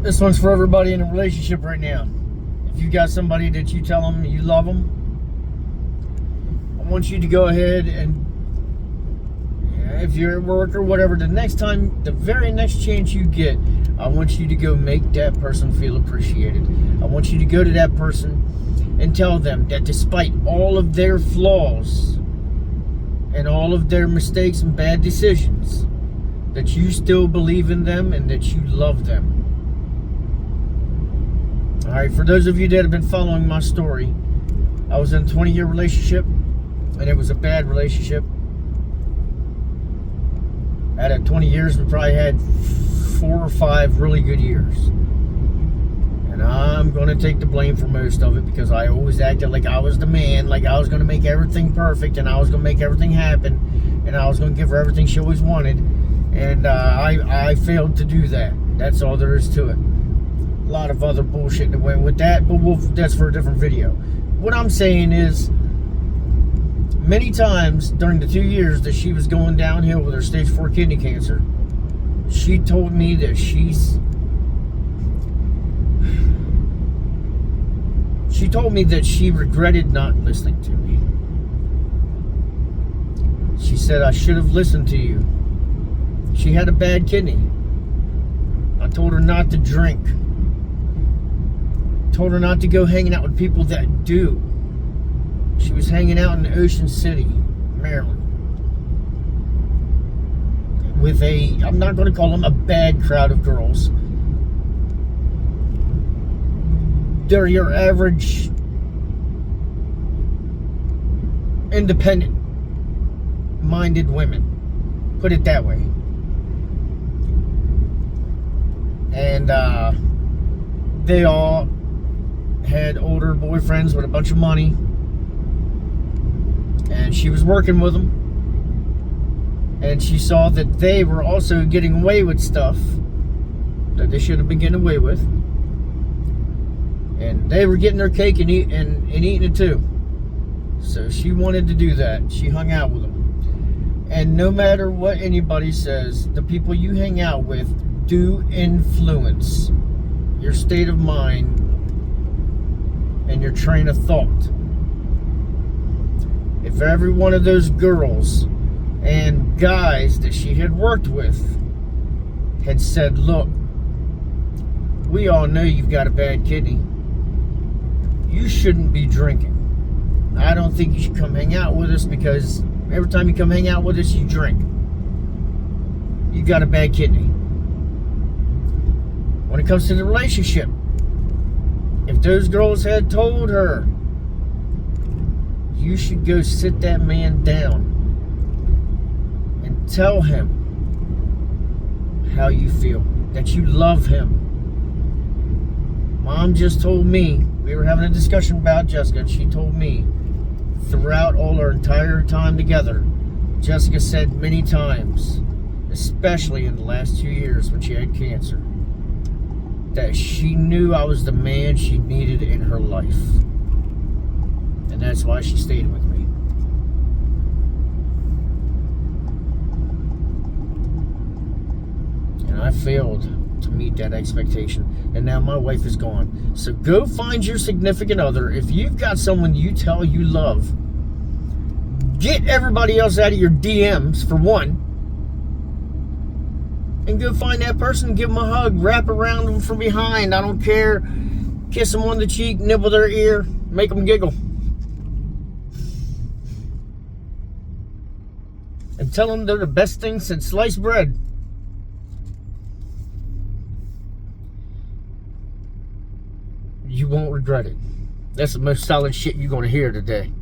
This one's for everybody in a relationship right now. If you got somebody that you tell them you love them, I want you to go ahead and, if you're at work or whatever, the very next chance you get, I want you to go make that person feel appreciated. I want you to go to that person and tell them that despite all of their flaws and all of their mistakes and bad decisions, that you still believe in them and that you love them. Alright, for those of you that have been following my story, I was in a 20-year relationship, and it was a bad relationship. Out of 20 years, we probably had 4 or 5 really good years. And I'm going to take the blame for most of it because I always acted like I was the man, like I was going to make everything perfect, and I was going to make everything happen, and I was going to give her everything she always wanted. And I failed to do that. That's all there is to it. A lot of other bullshit that went with that, but that's for a different video. What I'm saying is, many times during the 2 years that she was going downhill with her stage 4 kidney cancer, she told me that she regretted not listening to me. She said, I should have listened to you. She had a bad kidney. I told her not to drink. Told her not to go hanging out with people that do. She was hanging out in Ocean City, Maryland, with I'm not going to call them a bad crowd of girls. They're your average independent-minded women. Put it that way. And they all had older boyfriends with a bunch of money, and she was working with them, and she saw that they were also getting away with stuff that they should have been getting away with, and they were getting their cake and eating it too. So she wanted to do that. She hung out with them, and no matter what anybody says, the people you hang out with do influence your state of mind and your train of thought. If every one of those girls and guys that she had worked with had said, look, we all know you've got a bad kidney. You shouldn't be drinking. I don't think you should come hang out with us because every time you come hang out with us, you drink. You got a bad kidney. When it comes to the relationship, if those girls had told her, you should go sit that man down and tell him how you feel, that you love him. Mom just told me, we were having a discussion about Jessica, and she told me throughout all our entire time together, Jessica said many times, especially in the last 2 years when she had cancer, that she knew I was the man she needed in her life. And that's why she stayed with me. And I failed to meet that expectation. And now my wife is gone. So go find your significant other. If you've got someone you tell you love, get everybody else out of your DMs, for one. And go find that person, give them a hug, wrap around them from behind. I don't care. Kiss them on the cheek, nibble their ear, make them giggle. And tell them they're the best thing since sliced bread. You won't regret it. That's the most solid shit you're going to hear today.